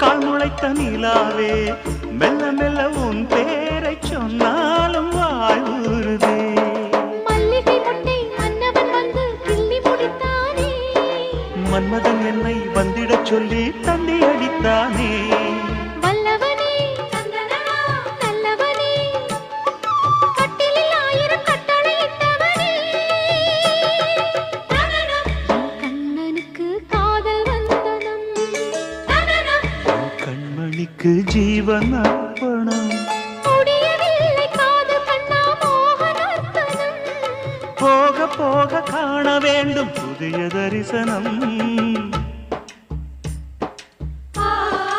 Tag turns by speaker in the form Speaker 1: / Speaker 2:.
Speaker 1: கால் முளைத்த நிலாவே மெல்ல மெல்ல உன் பேரை சொன்னாலும் வாழ்வுறுதே.
Speaker 2: மல்லிகை முட்டை மன்னவன் வந்து கிள்ளி முடித்தானே,
Speaker 1: மன்மதன் என்னை வந்திடச் சொல்லி தந்தி அடித்தானே.
Speaker 2: வல்லவனே நல்லவனே, கட்டிலில் 1000 கட்டளையிட்டவனே, கண்ணனுக்கு காதல் வந்தனம்,
Speaker 1: கண்மணிக்கு ஜீவன் அர்ப்பணம்.
Speaker 2: முடியவில்லை காதல் கண்ணா மோகனர்த்தனம்.
Speaker 1: போக போக காண வேண்டும் புதிய தரிசனம்.